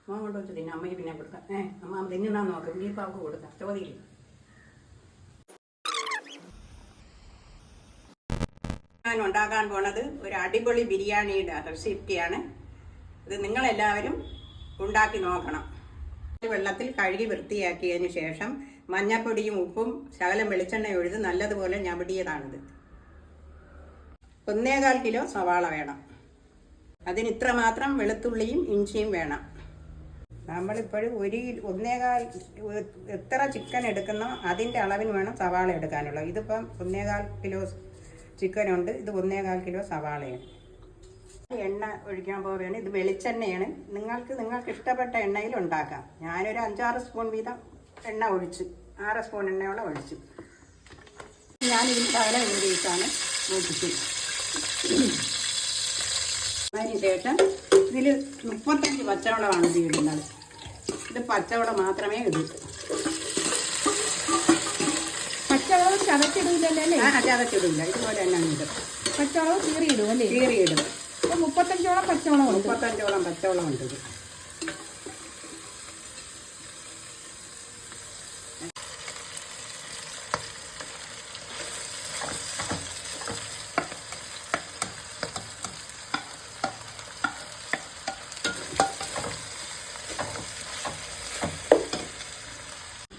മോൻ കൊണ്ട് വെച്ച് തിന്നെ, അമ്മയ്ക്ക് പിന്നെ കൊടുക്കാം. അമ്മ തിന്നാൻ നോക്കാം, ഇനിയിപ്പോൾ അവൾക്ക് കൊടുക്കാം. ചോദിയില്ല. ഞാൻ ഉണ്ടാക്കാൻ പോണത് ഒരു അടിപൊളി ബിരിയാണിയുടെ റെസിപ്പിയാണ്. ഇത് നിങ്ങളെല്ലാവരും ഉണ്ടാക്കി നോക്കണം. വെള്ളത്തിൽ കഴുകി വൃത്തിയാക്കിയതിന് ശേഷം മഞ്ഞപ്പൊടിയും ഉപ്പും ശകലം വെളിച്ചെണ്ണ ഒഴിത് നല്ലതുപോലെ ഞവടിയതാണിത്. 1.25 കിലോ സവാള വേണം. അതിന് ഇത്ര മാത്രം വെളുത്തുള്ളിയും ഇഞ്ചിയും വേണം. നമ്മളിപ്പോഴും 1.25 എത്ര ചിക്കൻ എടുക്കുന്നോ അതിൻ്റെ അളവിന് വേണം സവാള എടുക്കാനുള്ളത്. ഇതിപ്പം 1.25 കിലോ ചിക്കനുണ്ട്. ഇത് 1.25 കിലോ സവാളയാണ്. എണ്ണ ഒഴിക്കാൻ പോവുകയാണ്. ഇത് വെളിച്ചെണ്ണയാണ്. നിങ്ങൾക്ക് ഇഷ്ടപ്പെട്ട എണ്ണയിൽ ഉണ്ടാക്കാം. ഞാനൊരു 5-6 സ്പൂൺ വീതം എണ്ണ ഒഴിച്ചു, 6 സ്പൂൺ എണ്ണയോളം ഒഴിച്ചു. ഞാനിതിന് ശകലം ഇൻഗ്രീസാണ് ഒഴിച്ചു. അതിന് ശേഷം ഇതിൽ 35 പച്ചവളമാണ് ഇത് ഇടുന്നത്. ഇത് പച്ചവള മാത്രമേ ഇടൂ. പച്ചവളം ചതച്ചിടില്ലല്ലേ? ചതച്ചിടില്ല, ഇതുപോലെ തന്നെ ഇടും. പച്ചവളം കീറിയിടും അല്ലേ? കീറിയിടും. 35ഓളം പച്ചവളം ഉണ്ട്. 35ഓളം പച്ചവളം ഉണ്ട്. ഇത്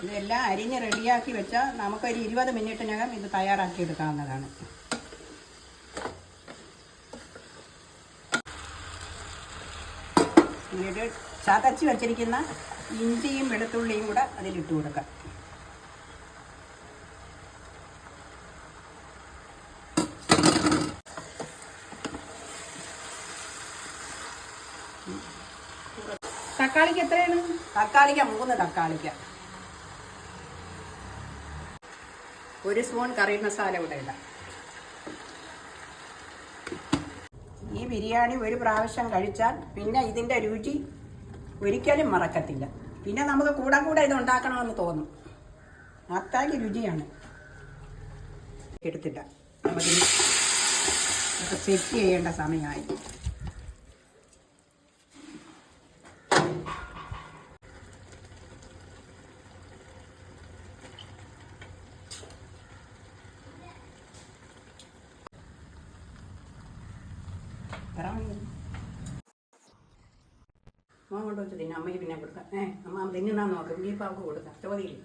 ഇതെല്ലാം അരിഞ്ഞ് റെഡിയാക്കി വെച്ചാൽ നമുക്കൊരു 20 മിനിറ്റിനകം ഇത് തയ്യാറാക്കി എടുക്കാവുന്നതാണ്. എന്നിട്ട് ചതച്ച് വച്ചിരിക്കുന്ന ഇഞ്ചിയും വെളുത്തുള്ളിയും കൂടെ അതിലിട്ട് കൊടുക്കാം. തക്കാളിക്ക് എത്രയാണ്? തക്കാളിക്ക 3 തക്കാളിക്ക. 1 സ്പൂൺ കറി മസാല കൂടെ ഇടാം. ഈ ബിരിയാണി ഒരു പ്രാവശ്യം കഴിച്ചാൽ പിന്നെ ഇതിൻ്റെ രുചി ഒരിക്കലും മറക്കത്തില്ല. പിന്നെ നമുക്ക് കൂടെ ഇത് ഉണ്ടാക്കണമെന്ന് തോന്നും. അത്രയ്ക്ക് രുചിയാണ്. എടുത്തില്ല, നമുക്കിനി സെറ്റ് ചെയ്യേണ്ട സമയമായി. മോൻ കൊണ്ട് വെച്ച് തിന്നെ, അമ്മയ്ക്ക് പിന്നെ കൊടുക്കാം. അമ്മ തിന്നാൻ നോക്കാം, ഇനിയിപ്പോൾ അവൾക്ക് കൊടുക്കാം. ചോദിയില്ല.